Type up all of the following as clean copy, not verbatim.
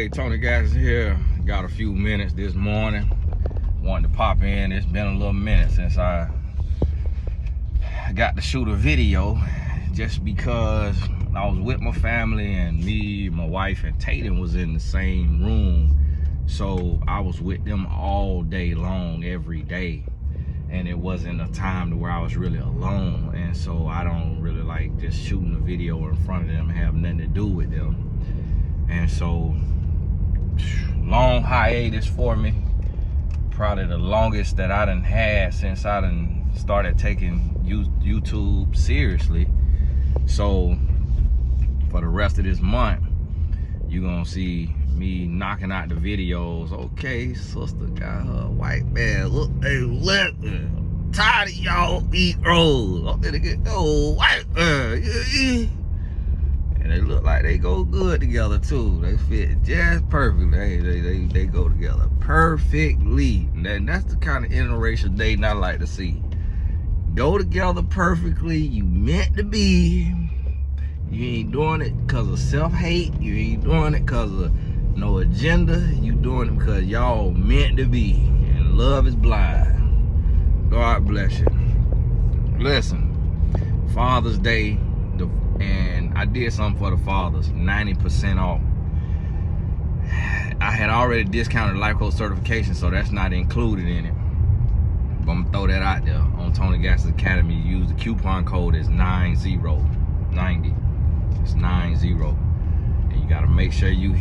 Hey, Tony Gas is here. Got a few minutes this morning. Wanted to pop in. It's been a little minute since I got to shoot a video, just because I was with my family, and me, my wife, and Tatum was in the same room. So I was with them all day long, every day. And it wasn't a time to where I was really alone. And so I don't really like just shooting a video in front of them and have nothing to do with them. And so, long hiatus for me. Probably the longest that I done had since I done started taking YouTube seriously. So for the rest of this month, you're gonna see me knocking out the videos. Okay, sister got her white man. Look, hey, look, tired of y'all eat rolls. I'm gonna get old white man. And they look like they go good together too. They fit just perfectly. They go together perfectly. And that's the kind of interracial dating I like to see. Go together perfectly. You meant to be. You ain't doing it because of self-hate. You ain't doing it because of no agenda. You doing it because y'all meant to be. And love is blind. God bless you. Listen, Father's Day, and I did something for the fathers, 90% off. I had already discounted life coach certification, so that's not included in it. But I'm gonna throw that out there on Tony Gas Academy. Use the coupon code is 90. It's 90. And you gotta make sure you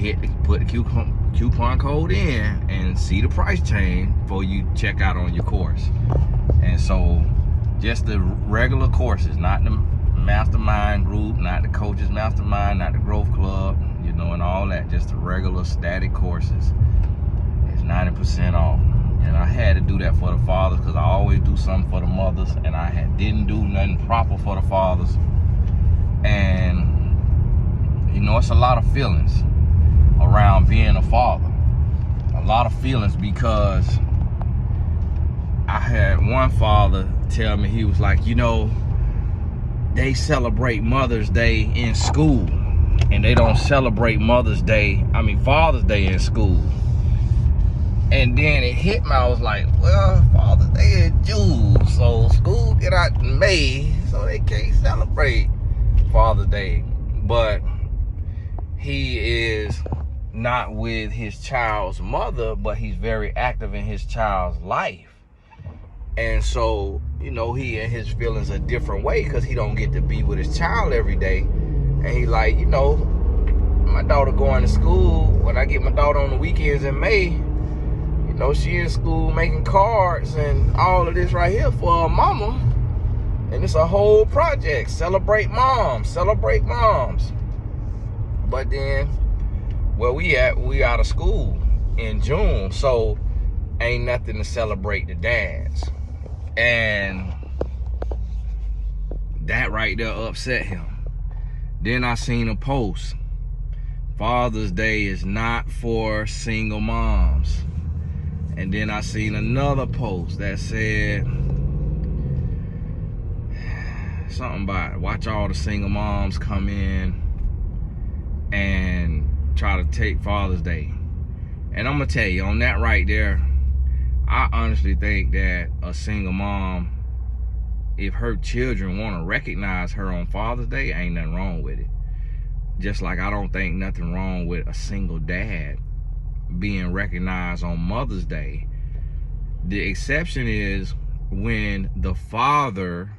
put the coupon code in and see the price change before you check out on your course. And so just the regular courses, not the mastermind group, not the coaches mastermind, not the growth club, you know, and all that, just the regular static courses. It's 90% off. And I had to do that for the fathers because I always do something for the mothers, and I didn't do nothing proper for the fathers. And you know, it's a lot of feelings around being a father. A lot of feelings, because I had one father tell me, he was like, you know, they celebrate Mother's Day in school, and they don't celebrate Father's Day in school. And then it hit me, I was like, well, Father's Day is June, so school get out in May, so they can't celebrate Father's Day. But he is not with his child's mother, but he's very active in his child's life. And so, you know, he and his feelings a different way, because he don't get to be with his child every day. And he like, you know, my daughter going to school, when I get my daughter on the weekends in May, you know, she in school making cards and all of this right here for her mama. And it's a whole project. Celebrate moms, celebrate moms. But then, where we out of school in June, so ain't nothing to celebrate the dads. And that right there upset him. Then I seen a post, Father's Day is not for single moms. And then I seen another post that said something about, watch all the single moms come in and try to take Father's Day. And I'm gonna tell you, on that right there, I honestly think that a single mom, if her children want to recognize her on Father's Day, ain't nothing wrong with it. Just like I don't think nothing wrong with a single dad being recognized on Mother's Day. The exception is when the father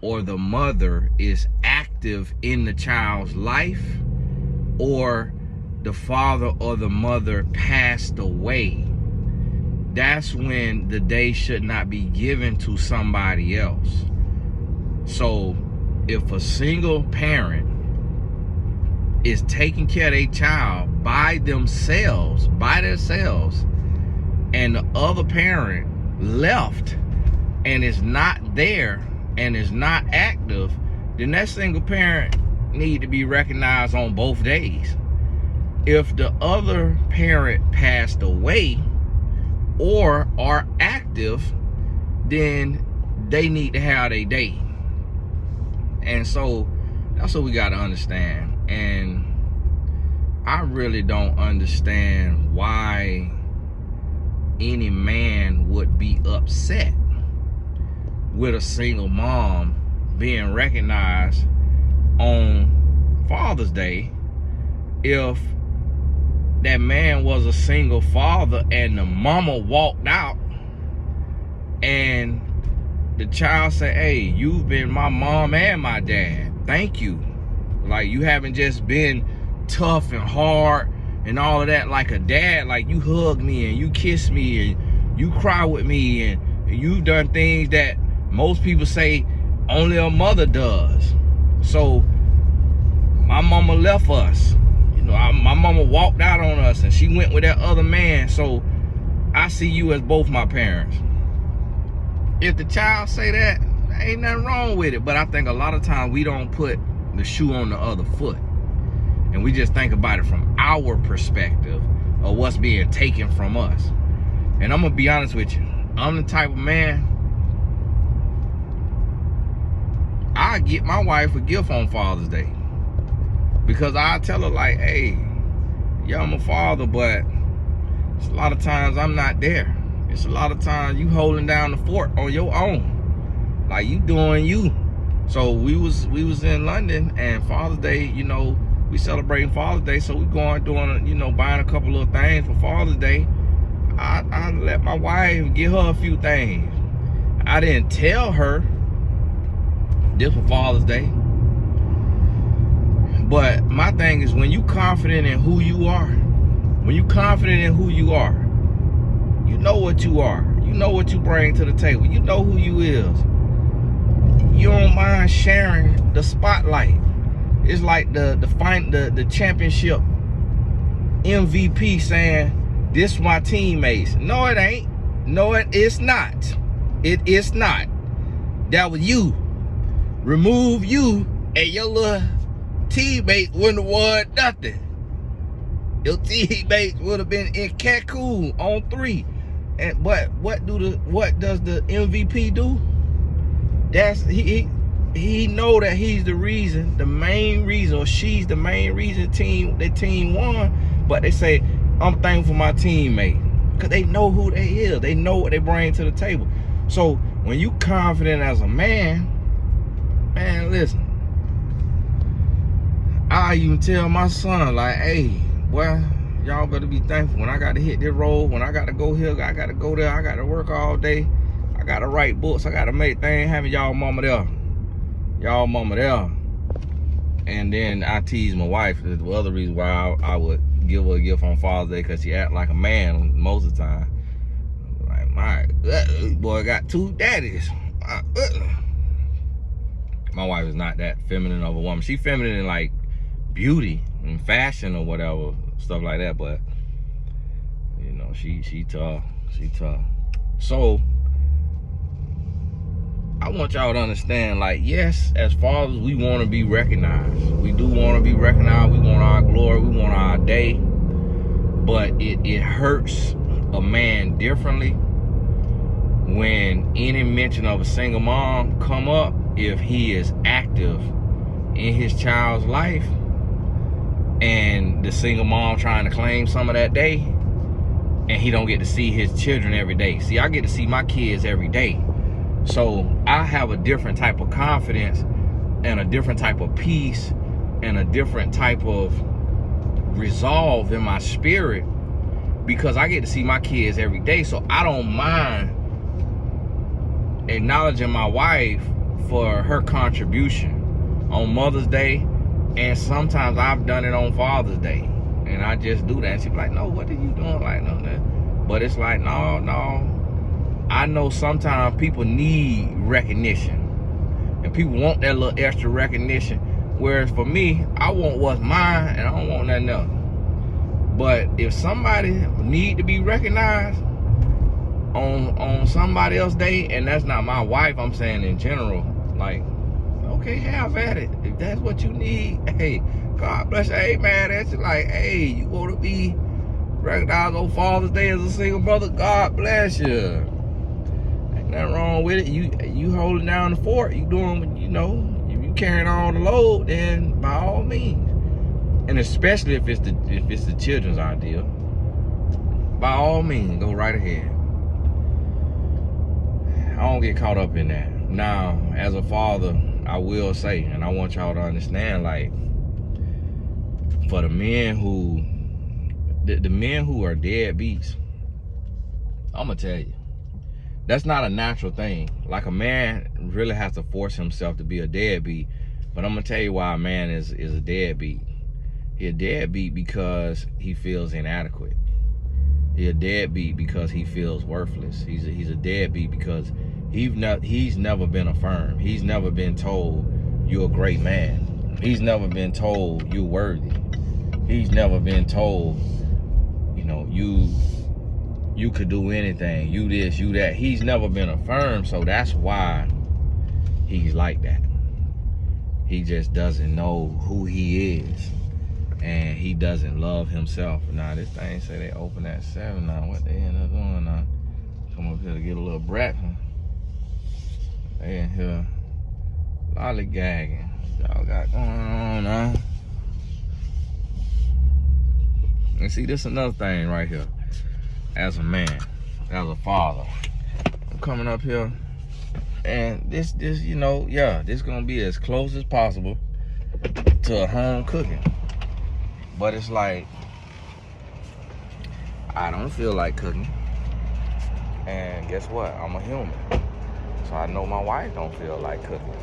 or the mother is active in the child's life, or the father or the mother passed away. That's when the day should not be given to somebody else. So if a single parent is taking care of their child by themselves, and the other parent left and is not there and is not active, then that single parent need to be recognized on both days. If the other parent passed away or are active, then they need to have their day. And so that's what we got to understand. And I really don't understand why any man would be upset with a single mom being recognized on Father's Day if that man was a single father and the mama walked out and the child said, hey, you've been my mom and my dad. Thank you. Like, you haven't just been tough and hard and all of that like a dad. Like, you hug me and you kiss me and you cry with me and you've done things that most people say only a mother does. So my mama left us. You know, my mama walked out on us and she went with that other man. So I see you as both my parents. If the child say that, ain't nothing wrong with it. But I think a lot of times we don't put the shoe on the other foot. And we just think about it from our perspective of what's being taken from us. And I'm going to be honest with you. I'm the type of man, I get my wife a gift on Father's Day. Because I tell her like, hey, yeah, I'm a father, but it's a lot of times I'm not there. It's a lot of times you holding down the fort on your own. Like, you doing you. So we was in London, and Father's Day, you know, we celebrating Father's Day, so we going doing, you know, buying a couple of things for Father's Day. I let my wife get her a few things. I didn't tell her this for Father's Day. But my thing is, when you confident in who you are, when you confident in who you are, you know what you are. You know what you bring to the table. You know who you is. You don't mind sharing the spotlight. It's like the championship MVP saying, this my teammates. No, it ain't. No, it's not. It is not. That was you. Remove you and your little teammates wouldn't have won nothing. Your teammates would have been in Cancun on 3. And but what does the MVP do? That's he know that he's the reason, the main reason, or she's the main reason the team won. But they say, I'm thankful for my teammate. Because they know who they is. They know what they bring to the table. So when you confident as a man, listen. I even tell my son, like, hey, boy, y'all better be thankful. When I got to hit this road, when I got to go here, I got to go there, I got to work all day, I got to write books, I got to make things happen. Y'all mama there. Y'all mama there. And then I tease my wife. The other reason why I would give her a gift on Father's Day, because she act like a man most of the time. Like, my boy got 2 daddies. My wife is not that feminine of a woman. She feminine in like beauty and fashion or whatever, stuff like that, but you know, she tough. She tough. So I want y'all to understand, like, yes, as fathers, we want to be recognized. We do want to be recognized. We want our glory. We want our day. But it hurts a man differently when any mention of a single mom come up if he is active in his child's life and the single mom trying to claim some of that day and he don't get to see his children every day. See, I get to see my kids every day. So I have a different type of confidence and a different type of peace and a different type of resolve in my spirit because I get to see my kids every day. So I don't mind acknowledging my wife for her contribution on Mother's Day, and sometimes I've done it on Father's Day, and I just do that. And she's like, no, what are you doing? Like, no, but it's like, no. I know sometimes people need recognition, and people want that little extra recognition. Whereas for me, I want what's mine, and I don't want nothing else. But if somebody need to be recognized on somebody else's day, and that's not my wife, I'm saying in general, like, okay, have at it. If that's what you need, hey, God bless you. Hey, man, that's like, hey, you want to be recognized on Father's Day as a single brother? God bless you. Ain't nothing wrong with it. You holding down the fort. You doing, you know, if you carrying on the load, then by all means. And especially if it's the children's idea, by all means, go right ahead. I don't get caught up in that. Now, as a father, I will say, and I want y'all to understand, like, for the men who are deadbeats, I'm gonna tell you, that's not a natural thing. Like, a man really has to force himself to be a deadbeat. But I'm gonna tell you why a man is a deadbeat. He's a deadbeat because he feels inadequate. He's a deadbeat because he feels worthless. He's a deadbeat because he's never been affirmed. He's never been told you're a great man. He's never been told you're worthy. He's never been told, you know, you could do anything. You this, you that. He's never been affirmed, so that's why he's like that. He just doesn't know who he is, and he doesn't love himself. Now, this thing say they open at 7 now. What they end up doing now? Come up here to get a little breakfast. They in here lollygagging. Y'all got going on now. And see, this is another thing right here. As a man, as a father, I'm coming up here, and this, you know, yeah, this gonna be as close as possible to a home cooking. But it's like, I don't feel like cooking. And guess what? I'm a human. So I know my wife don't feel like cooking.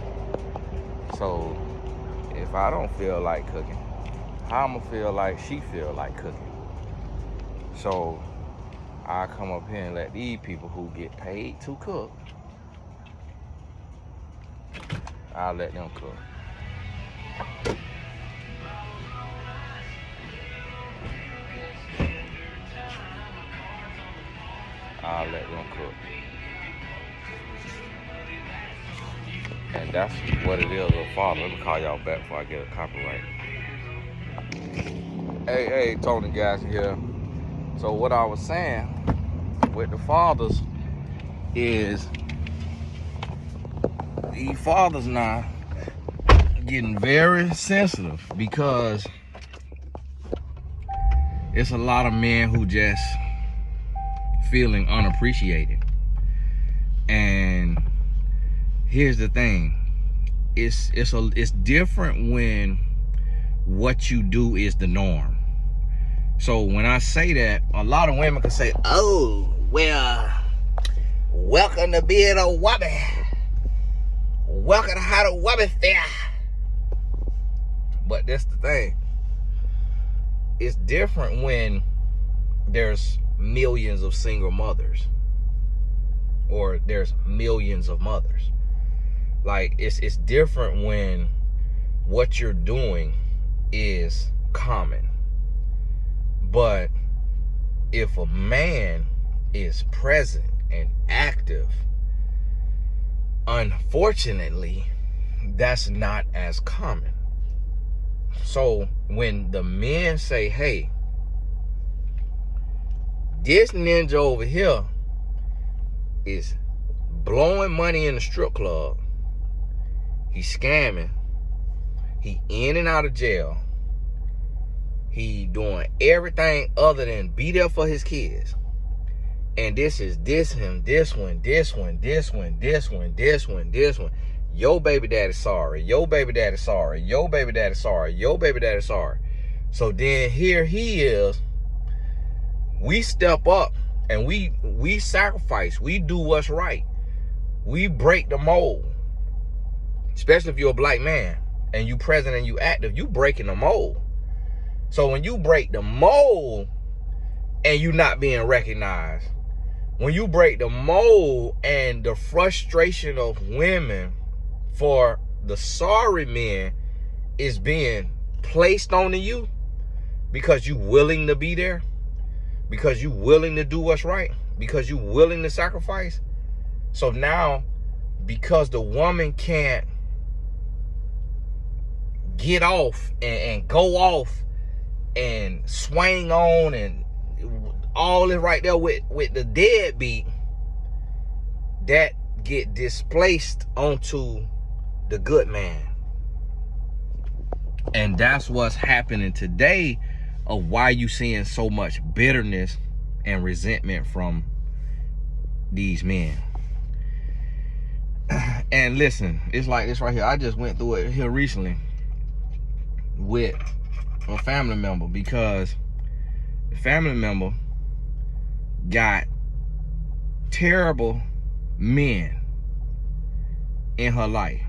So if I don't feel like cooking, how I'm gonna feel like she feel like cooking? So I come up here and let these people who get paid to cook, I'll let them cook. I'll let them cook. And that's what it is, a father. Let me call y'all back before I get a copyright. Hey, Tony Gas here. So what I was saying with the fathers is, these fathers now getting very sensitive because it's a lot of men who just feeling unappreciated. And here's the thing, it's different when what you do is the norm. So when I say that, a lot of women can say, oh, well, welcome to being a woman. Welcome to how the woman feel. But that's the thing. It's different when there's millions of single mothers, or there's millions of mothers. Like, it's different when what you're doing is common. But if a man is present and active, unfortunately, that's not as common. So when the men say, hey, this ninja over here is blowing money in the strip club, he's scamming, he in and out of jail, he doing everything other than be there for his kids, and this is this one. Your baby daddy sorry. Your baby daddy sorry. Your baby daddy sorry. Your baby daddy sorry. So then here he is. We step up and we sacrifice. We do what's right. We break the mold. Especially if you're a black man and you present and you active, you breaking the mold. So when you break the mold and you not being recognized, when you break the mold and the frustration of women for the sorry men is being placed onto you because you willing to be there, because you willing to do what's right, because you willing to sacrifice. So now, because the woman can't get off and go off and swing on and all is right there with the deadbeat, that get displaced onto the good man. And that's what's happening today, of why you seeing so much bitterness and resentment from these men. And listen, it's like this right here. I just went through it here recently with a family member, because the family member got terrible men in her life.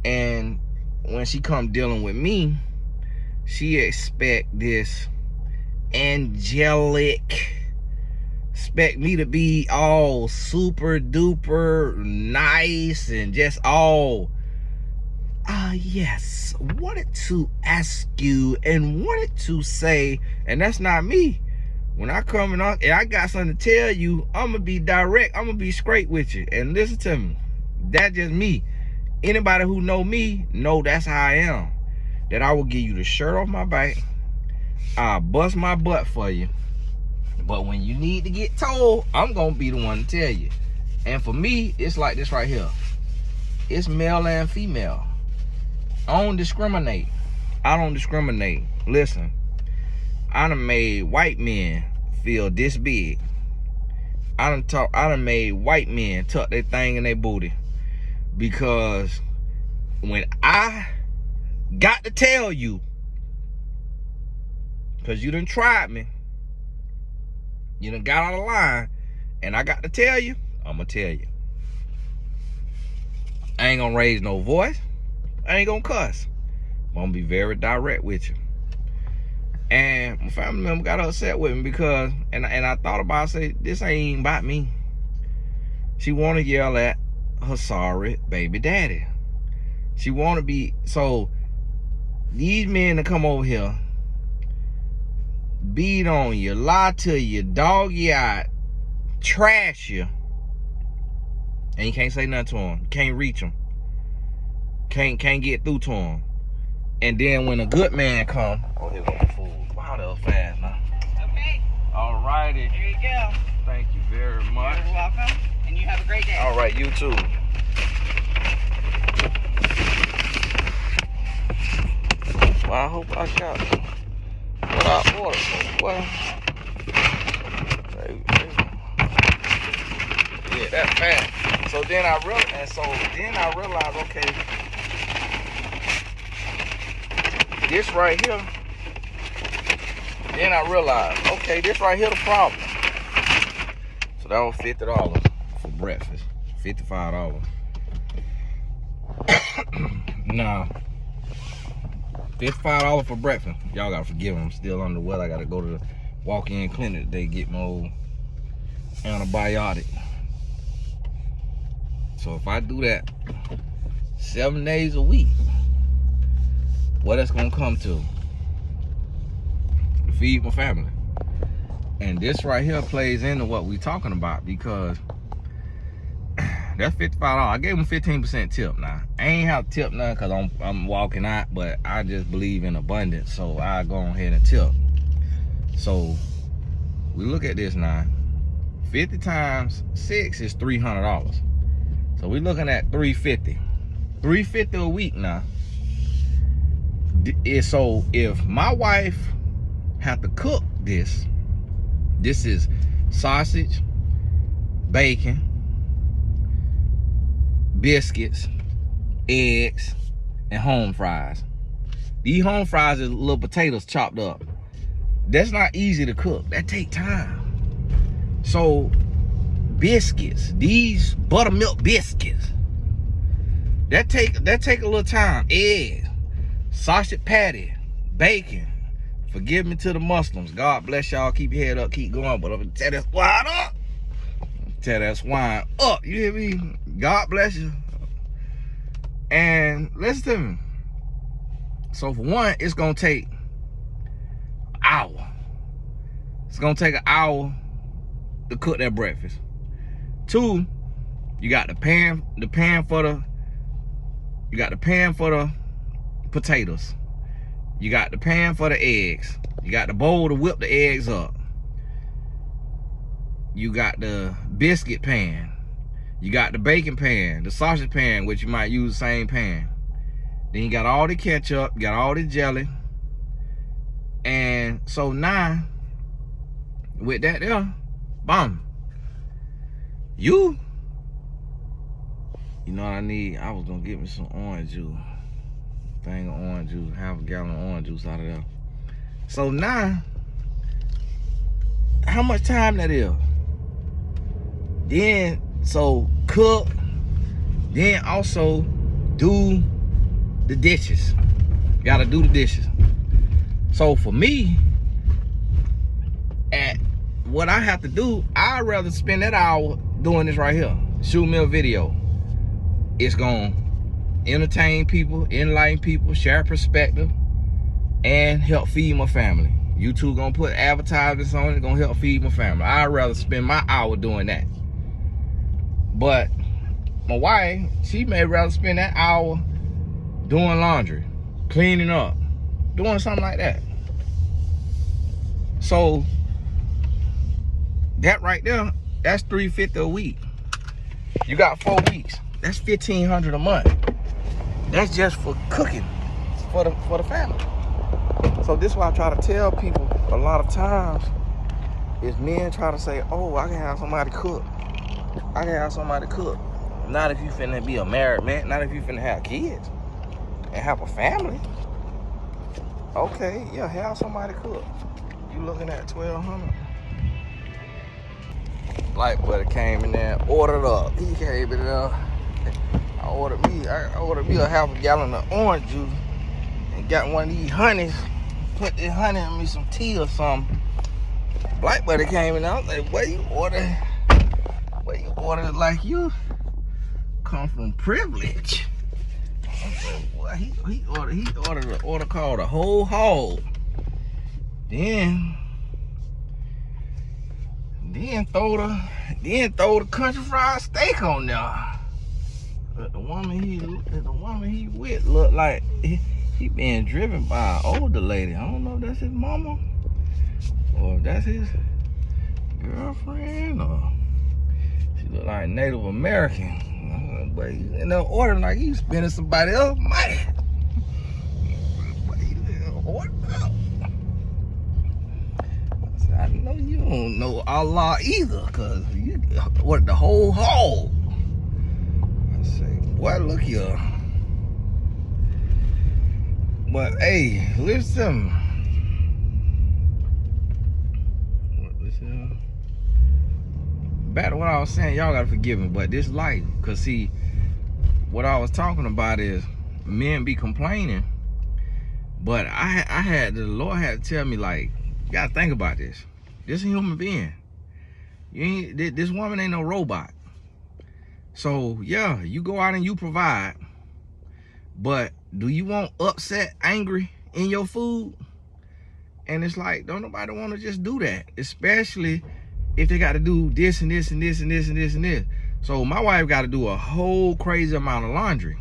And when she come dealing with me, she expect this angelic, expect me to be all super duper nice and just all, yes, wanted to ask you and wanted to say, and that's not me. When I come and I got something to tell you, I'm gonna be direct, I'm gonna be straight with you. And listen to me, that's just me. Anybody who know me know that's how I am. That I will give you the shirt off my back, I'll bust my butt for you. But when you need to get told, I'm gonna be the one to tell you. And for me, it's like this right here. It's male and female. I don't discriminate. I don't discriminate. Listen, I done made white men feel this big. I done made white men tuck their thing in their booty. Because when I got to tell you, because you done tried me, you done got out of line, and I got to tell you, I'm going to tell you. I ain't going to raise no voice. I ain't going to cuss. I'm going to be very direct with you. And my family member got upset with me because, and I thought about, say, this ain't even about me. She want to yell at her sorry baby daddy. She want to be, so these men that come over here, beat on you, lie to you, dog you out, trash you, and you can't say nothing to them, can't reach them, can't get through to them. And then when a good man come, oh, here go the food. Wow, that was fast now. Okay. All righty. Here you go. Thank you very much. You're welcome, and you have a great day. All right, you too. Well, I hope I got what I ordered. Well, yeah, that's fast. So then I realized, okay, this right here. Then I realized, okay, this right here the problem. So that was $50 for breakfast. $55. Nah. $55 for breakfast. Y'all gotta forgive me. I'm still under the weather. I gotta go to the walk-in clinic today, get my old antibiotic. So if I do that 7 days a week, what that's gonna come to feed my family. And this right here plays into what we talking about, because that's $55. I gave them 15% tip. Now I ain't have to tip none because I'm walking out, but I just believe in abundance, so I go ahead and tip. So we look at this now. 50 times 6 is $300. So we're looking at $350. $350 a week now. So if my wife have to cook this is sausage, bacon, biscuits, eggs, and home fries. These home fries is little potatoes chopped up. That's not easy to cook. That take time. So biscuits, these buttermilk biscuits, that take a little time. Eggs, sausage patty, bacon. Forgive me to the Muslims. God bless y'all. Keep your head up. Keep going. But I'm gonna tear that swine up. Tear that swine up. You hear me? God bless you. And listen to me. So for one, it's gonna take an hour. It's gonna take an hour to cook that breakfast. Two, you got the pan for the potatoes. You got the pan for the eggs. You got the bowl to whip the eggs up. You got the biscuit pan. You got the bacon pan, the sausage pan, which you might use the same pan. Then you got all the ketchup, got all the jelly. And so now, with that there, boom. You know what I need? I was gonna get me some orange juice. Thing of orange juice, half a gallon of orange juice out of there. So now, how much time that is? Then, so cook, then also do the dishes. Gotta do the dishes. So for me, at what I have to do, I'd rather spend that hour doing this right here. Shoot me a video. It's gonna entertain people, enlighten people, share perspective, and help feed my family. YouTube gonna put advertisements on it, gonna help feed my family. I'd rather spend my hour doing that. But my wife, she may rather spend that hour doing laundry, cleaning up, doing something like that. So that right there, that's $350 a week. You got 4 weeks. That's $1,500 a month. That's just for cooking for the family. So this is why I try to tell people a lot of times is men try to say, oh, I can have somebody cook. I can have somebody cook. Not if you finna be a married man. Not if you finna have kids and have a family. Okay, yeah, have somebody cook. You looking at $1,200. Light buddy came in there, ordered up. He came in there. I ordered me a half a gallon of orange juice and got one of these honeys. Put this honey in me some tea or something. Black buddy came in there. I was like, where you order like you come from privilege? I said, well, he ordered an order called a whole hog. Then throw the country fried steak on there. But the woman he with looked like he being driven by an older lady. I don't know if that's his mama or if that's his girlfriend, or she look like Native American. But he's in there ordering like he's spending somebody else's money. But he ordering out. I know you don't know Allah either, cause you ordered the whole hog. I say, boy, look here. But hey, listen. Back to what I was saying, y'all gotta forgive me, but this life, cause see, what I was talking about is men be complaining, but the Lord had to tell me, like, you gotta think about this. This is a human being. This woman ain't no robot. So yeah, you go out and you provide, but do you want upset, angry in your food? And it's like, don't nobody want to just do that, especially if they got to do this and this and this and this and this and this. So my wife got to do a whole crazy amount of laundry.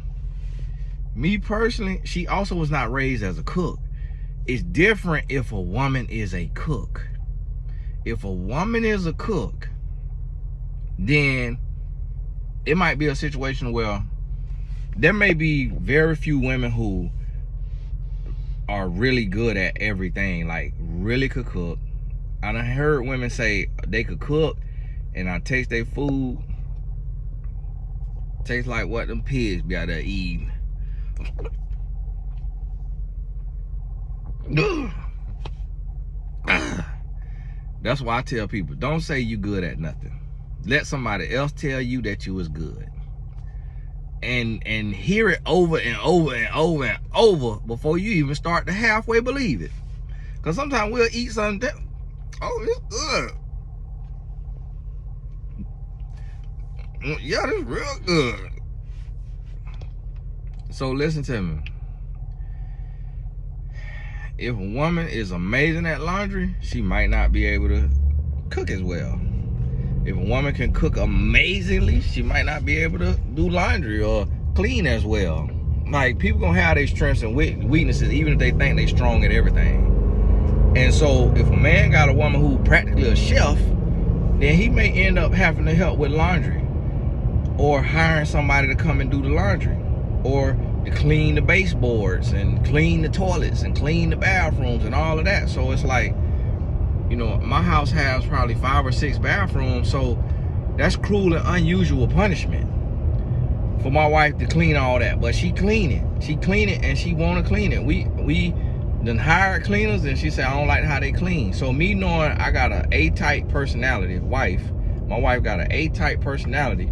Me personally, she also was not raised as a cook. It's different if a woman is a cook. If a woman is a cook, then it might be a situation where there may be very few women who are really good at everything, like really could cook. I done heard women say they could cook, and I taste their food, tastes like what them pigs be out there eating. That's why I tell people, don't say you good at nothing. Let somebody else tell you that you was good. And hear it over and over and over and over before you even start to halfway believe it. Because sometimes we'll eat something that, oh, it's good. Yeah, this real good. So listen to me. If a woman is amazing at laundry, she might not be able to cook as well. If a woman can cook amazingly, she might not be able to do laundry or clean as well. Like, people gonna have their strengths and weaknesses, even if they think they strong at everything. And so if a man got a woman who practically a chef, then he may end up having to help with laundry, or hiring somebody to come and do the laundry, or to clean the baseboards and clean the toilets and clean the bathrooms and all of that. So it's like, you know, my house has probably 5 or 6 bathrooms, so that's cruel and unusual punishment for my wife to clean all that. But she clean it. She clean it and she want to clean it. We done hired cleaners, and she said, I don't like how they clean. So me knowing I got an A-type personality, my wife got an A-type personality.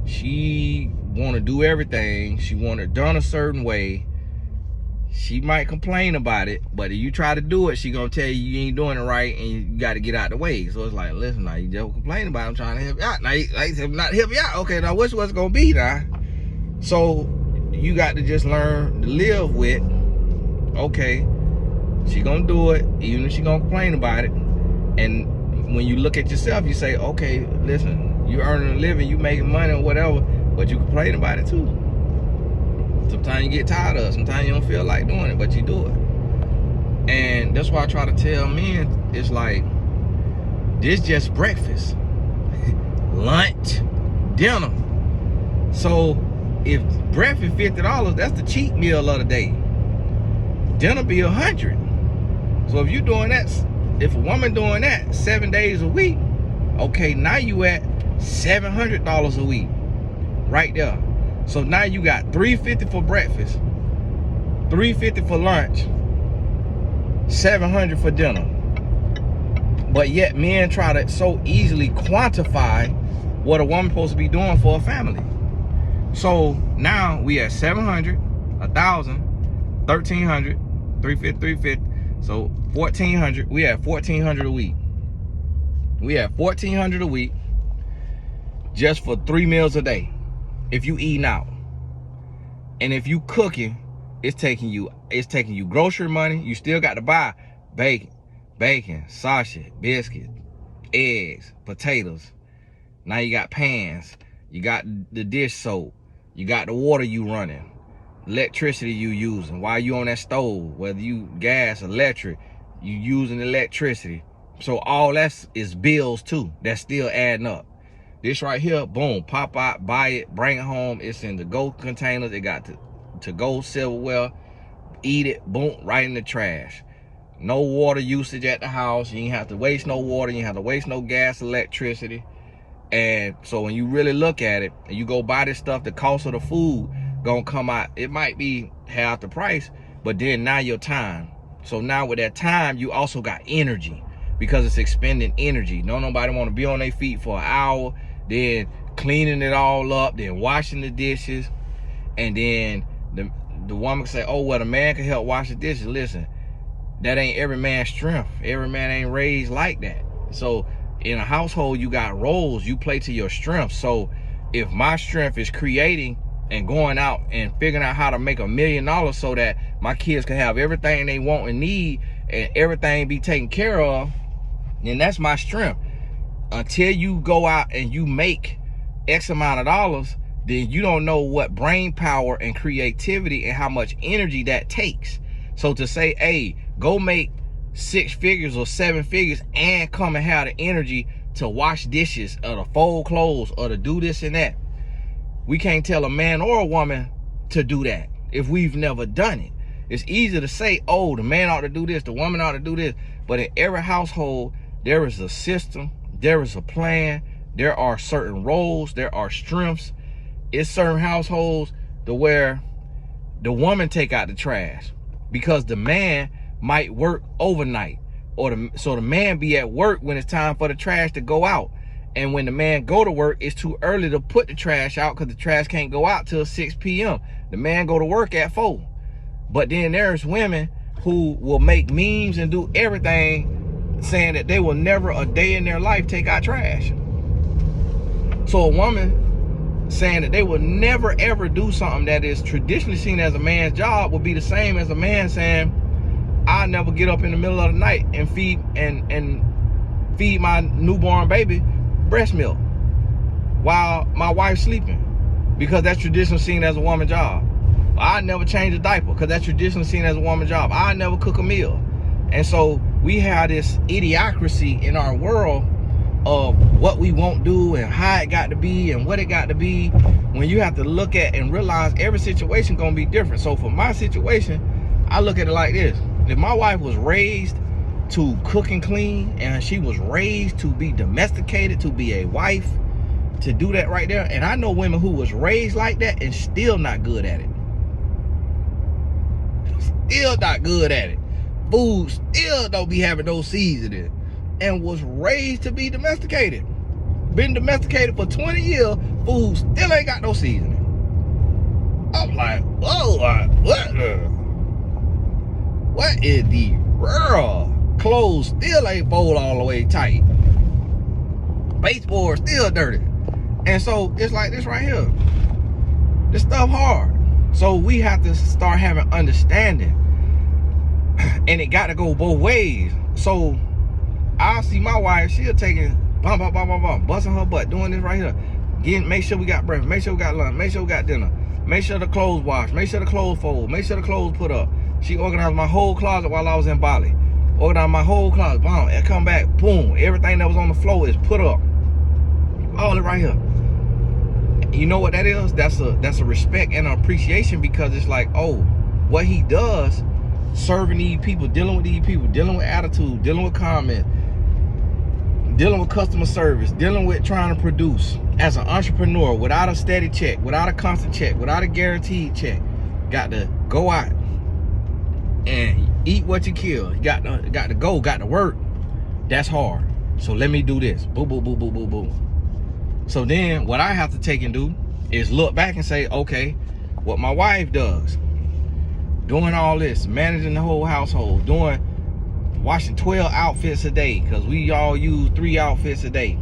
She want to do everything. She want it done a certain way. She might complain about it, but if you try to do it, she gonna tell you ain't doing it right, and you got to get out the way. So it's like, listen, now you just complain about it. I'm trying to help you out. Now, like, not help you out. Okay, now what's gonna be now? So you got to just learn to live with, okay, she gonna do it, even if she gonna complain about it. And when you look at yourself, you say, okay, listen, you earning a living, you making money or whatever, but you complain about it too. Sometimes you get tired of it. Sometimes you don't feel like doing it, but you do it. And that's why I try to tell men, it's like, this just breakfast, lunch, dinner. So if breakfast $50, that's the cheap meal of the day. Dinner be $100. So if you're doing that, if a woman doing that 7 days a week, okay, now you at $700 a week, right there. So now you got $350 for breakfast, $350 for lunch, $700 for dinner. But yet men try to so easily quantify what a woman supposed to be doing for a family. So now we at $700, $1,000, $1,300, $350. So $1,400. We at $1,400 a week. We at $1,400 a week just for 3 meals a day. If you eating out, and if you cooking, it's taking you grocery money. You still got to buy bacon, sausage, biscuit, eggs, potatoes. Now you got pans, you got the dish soap, you got the water you running, electricity you using while you on that stove, whether you gas, electric, you using electricity. So all that is bills too. That's still adding up. This right here, boom, pop out, buy it, bring it home. It's in the go containers. It got to go silverware. Eat it, boom, right in the trash. No water usage at the house. You ain't have to waste no water. You ain't have to waste no gas, electricity. And so when you really look at it and you go buy this stuff, the cost of the food gonna come out. It might be half the price, but then now your time. So now with that time, you also got energy, because it's expending energy. Nobody want to be on their feet for an hour, then cleaning it all up, then washing the dishes, and then the woman can say, oh, well, the man can help wash the dishes. Listen, that ain't every man's strength. Every man ain't raised like that. So in a household, you got roles. You play to your strengths. So if my strength is creating and going out and figuring out how to make $1 million so that my kids can have everything they want and need and everything be taken care of, then that's my strength. Until you go out and you make X amount of dollars, then you don't know what brain power and creativity and how much energy that takes. So to say, hey, go make 6 figures or 7 figures and come and have the energy to wash dishes or to fold clothes or to do this and that. We can't tell a man or a woman to do that if we've never done it. It's easy to say, oh, the man ought to do this, the woman ought to do this. But in every household, there is a system, there is a plan, there are certain roles, there are strengths. It's certain households to where the woman take out the trash because the man might work overnight, or so the man be at work when it's time for the trash to go out. And when the man go to work, it's too early to put the trash out because the trash can't go out till 6 p.m. The man go to work at 4. But then there's women who will make memes and do everything saying that they will never a day in their life take out trash. So a woman saying that they will never ever do something that is traditionally seen as a man's job would be the same as a man saying, I'll never get up in the middle of the night and feed my newborn baby breast milk while my wife's sleeping, because that's traditionally seen as a woman's job. I never change a diaper because that's traditionally seen as a woman's job. I never cook a meal. And so we have this idiocracy in our world of what we won't do and how it got to be and what it got to be, when you have to look at and realize every situation gonna be different. So for my situation, I look at it like this. If my wife was raised to cook and clean, and she was raised to be domesticated, to be a wife, to do that right there, and I know women who was raised like that and still not good at it. Still not good at it. Food still don't be having no seasoning, and was raised to be domesticated. Been domesticated for 20 years, food still ain't got no seasoning. I'm like, whoa, what in the world? Clothes still ain't fold all the way tight. Baseboard still dirty. And so it's like this right here. This stuff hard. So we have to start having understanding. And it got to go both ways. So I see my wife, she'll taking busting her butt, doing this right here. Make sure we got breakfast, make sure we got lunch, make sure we got dinner, make sure the clothes washed, make sure the clothes fold, make sure the clothes put up. She organized my whole closet while I was in Bali. Organized my whole closet, boom, and come back, boom, everything that was on the floor is put up. All it right here. You know what that is? That's a respect and an appreciation, because it's like, oh, what he does, serving these people, dealing with these people, dealing with attitude, dealing with comment, dealing with customer service, dealing with trying to produce as an entrepreneur without a steady check, without a constant check, without a guaranteed check. Got to go out and eat what you kill. You got to go, got to work. That's hard. So let me do this. Boom, boom, boom, boom, boom, boom. So then what I have to take and do is look back and say, okay, what my wife does, doing all this, managing the whole household, washing 12 outfits a day, because we all use 3 outfits a day,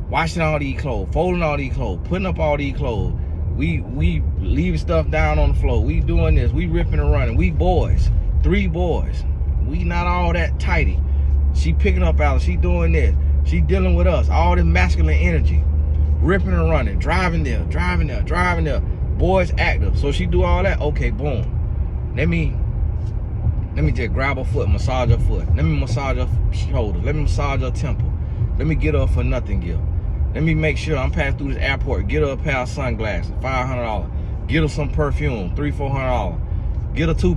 washing all these clothes, folding all these clothes, putting up all these clothes, we leaving stuff down on the floor, we doing this, we ripping and running, we boys, 3 boys, we not all that tidy. She picking up Alice, she doing this, she dealing with us, all this masculine energy, ripping and running, driving there, boys active, so she do all that. Okay, boom, let me just grab her foot, massage her foot, let me massage her shoulder, let me massage her temple, let me get her for nothing gift, let me make sure I'm passing through this airport, get her a pair of sunglasses, $500, get her some perfume, $300-400, get her 2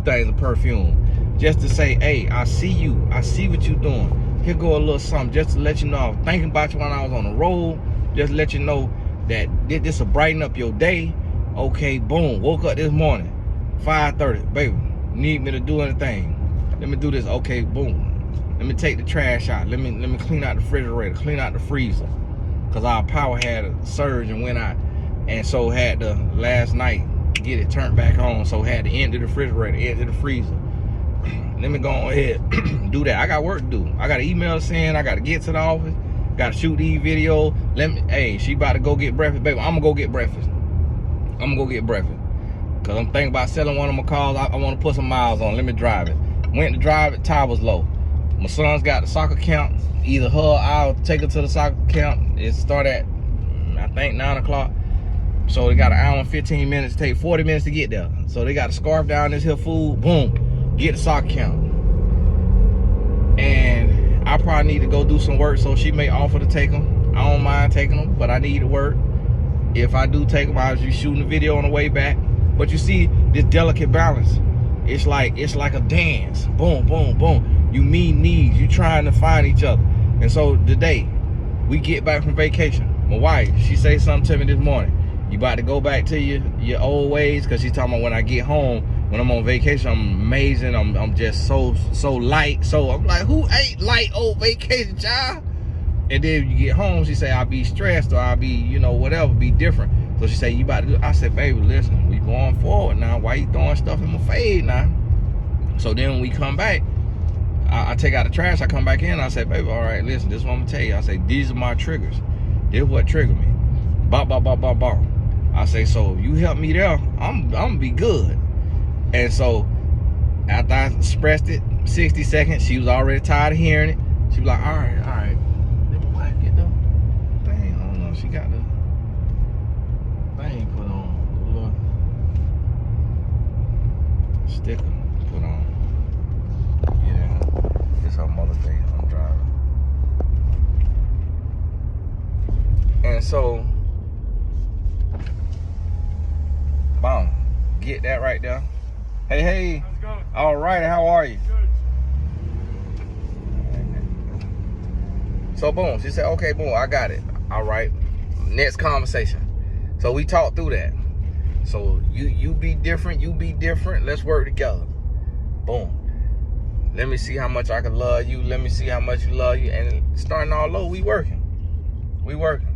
things of perfume, just to say, hey, I see you, I see what you doing. Here go a little something just to let you know I was thinking about you when I was on the road. Just to let you know that this will brighten up your day. Okay, boom. Woke up this morning, 5:30. Baby, need me to do anything? Let me do this. Okay, boom. Let me take the trash out. Let me clean out the refrigerator, clean out the freezer. Because our power had a surge and went out. And so had to, last night, get it turned back on. So had to empty the refrigerator, empty the freezer. Let me go ahead do that. I got work to do. I got an email saying I got to get to the office, got to shoot these videos. Hey, she about to go get breakfast, baby. I'm gonna go get breakfast. Cause I'm thinking about selling one of my cars. I want to put some miles on. Let me drive it. Went to drive it. Tire was low. My son's got the soccer camp. Either her, I'll take her to the soccer camp. It start at, I think, 9 o'clock. So they got an hour and 15 minutes. Take 40 minutes to get there. So they got to scarf down this here food. Boom. Get the soccer camp. And I probably need to go do some work, so she may offer to take them. I don't mind taking them, but I need to work. If I do take them, I'll be shooting a video on the way back. But you see this delicate balance. It's like a dance. Boom, boom, boom. You meet needs. You trying to find each other. And so today, we get back from vacation. My wife, she say something to me this morning. You about to go back to your old ways? Because she's talking about when I get home, when I'm on vacation, I'm amazing. I'm just so light. So I'm like, who ain't light old vacation, child? And then you get home, she say, I'll be stressed, or I'll be, whatever, be different. So she say, you about to do, I said, baby, listen, we going forward now. Why you throwing stuff in my face now? So then when we come back, I take out the trash, I come back in, I say, baby, all right, listen, this is what I'm gonna tell you. I say, these are my triggers. This is what triggered me. Bop, bop, bop, bop, bop. I say, so you help me there, I'm gonna be good. And so after I expressed it, 60 seconds, she was already tired of hearing it. She was like, all right. Let my wife get the thing. I don't know, she got the thing put on, the little sticker put on. Yeah, it's her Mother's Day, I'm driving. And so, boom, get that right there. Hey, hey. How's it going? All right, how are you? Good. So boom, she said, okay, boom, I got it. All right, next conversation. So we talked through that. So you be different, you be different. Let's work together. Boom. Let me see how much I can love you. Let me see how much you love you. And starting all over, we working. We working.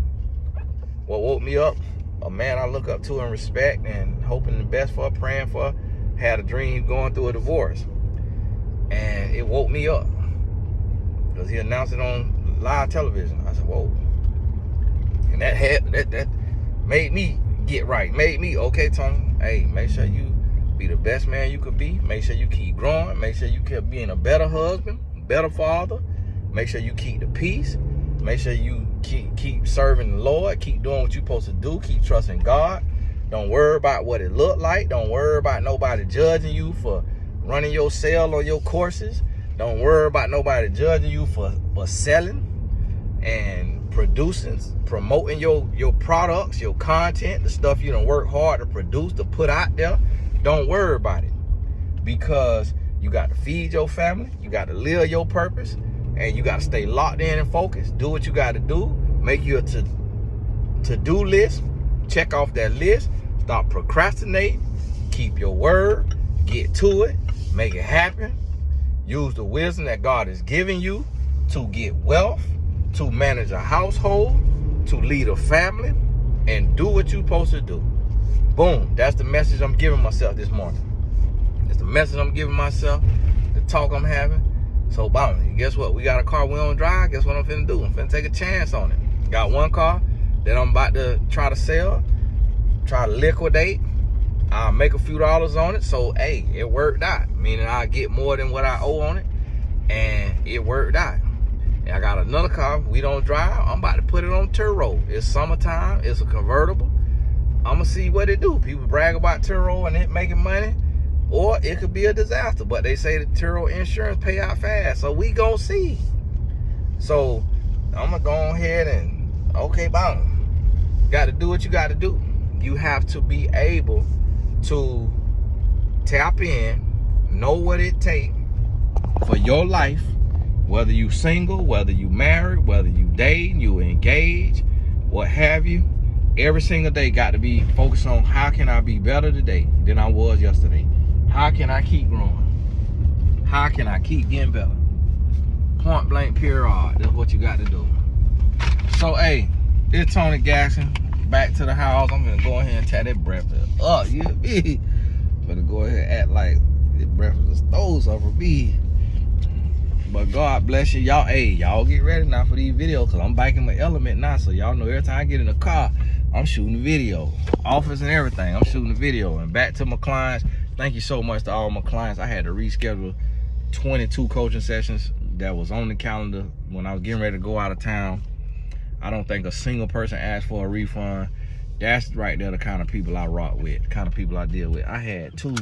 What woke me up, a man I look up to and respect and hoping the best for, praying for, had a dream going through a divorce. And it woke me up because he announced it on live television. I said, whoa. And that made me get right. Made me, okay, Tony, hey, make sure you be the best man you could be. Make sure you keep growing. Make sure you keep being a better husband, better father. Make sure you keep the peace. Make sure you keep serving the Lord. Keep doing what you're supposed to do. Keep trusting God. Don't worry about what it looked like. Don't worry about nobody judging you for running your sale on your courses. Don't worry about nobody judging you for selling and producing, promoting your products, your content, the stuff you done work hard to produce, to put out there. Don't worry about it, because you got to feed your family, you got to live your purpose, and you got to stay locked in and focused. Do what you got to do. Make your to-do list. Check off that list. Stop procrastinating. Keep your word. Get to it. Make it happen. Use the wisdom that God is giving you to get wealth, to manage a household, to lead a family, and do what you're supposed to do. Boom. That's the message I'm giving myself this morning. It's the message I'm giving myself, the talk I'm having. So, boom, guess what? We got a car we don't drive. Guess what I'm finna do? I'm finna take a chance on it. Got one car that I'm about to try to sell, try to liquidate. I'll make a few dollars on it. So, hey, it worked out. Meaning I get more than what I owe on it. And it worked out. And I got another car we don't drive. I'm about to put it on Turo. It's summertime. It's a convertible. I'm going to see what it do. People brag about Turo and it making money. Or it could be a disaster. But they say the Turo insurance pay out fast. So we going to see. So I'm going to go ahead and, okay, boom. Got to do what you got to do. You have to be able to tap in, know what it takes for your life, whether you single, whether you married, whether you dating, you engaged, what have you. Every single day got to be focused on how can I be better today than I was yesterday? How can I keep growing? How can I keep getting better? Point blank period. That's what you got to do. So, hey, it's Tony Gasson. Back to the house. I'm gonna go ahead and tear that breakfast up. You be better go ahead and act like the breakfast stole something from me. But God bless you, y'all. Hey, y'all get ready now for these videos, cause I'm back in my element now. So y'all know every time I get in the car, I'm shooting a video, office and everything. I'm shooting a video. And back to my clients. Thank you so much to all my clients. I had to reschedule 22 coaching sessions that was on the calendar when I was getting ready to go out of town. I don't think a single person asked for a refund. That's right there the kind of people I rock with, the kind of people I deal with. I had 2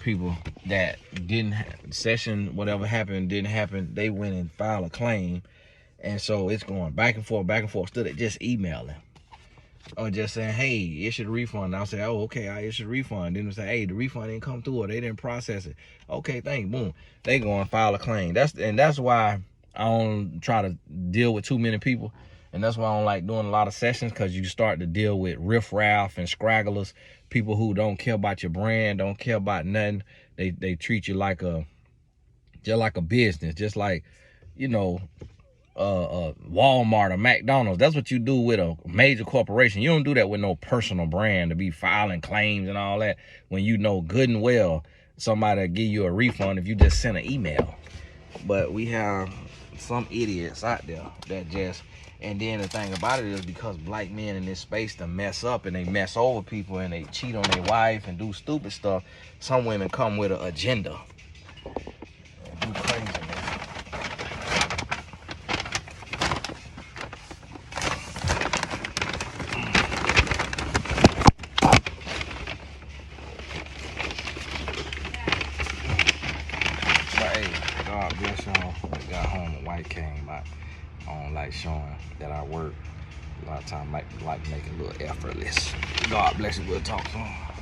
people that didn't, session, whatever happened, didn't happen. They went and filed a claim. And so it's going back and forth, instead of just emailing. Or just saying, hey, issue the refund. And I'll say, oh, okay, I issued a refund. Then they say, hey, the refund didn't come through or they didn't process it. Okay, thank you, boom. They go and file a claim. That's why I don't try to deal with too many people. And that's why I don't like doing a lot of sessions, because you start to deal with riffraff and scragglers, people who don't care about your brand, don't care about nothing. They treat you like just like a business, just like, you know, Walmart or McDonald's. That's what you do with a major corporation. You don't do that with no personal brand to be filing claims and all that, when you know good and well somebody will give you a refund if you just send an email. But we have some idiots out there that just, and then the thing about it is, because black men in this space to mess up and they mess over people and they cheat on their wife and do stupid stuff, some women come with an agenda and do craziness. But hey, God bless y'all. I got home and wife came out. I don't like showing that I work A lot of time like make it a little effortless. God bless you. We'll talk soon.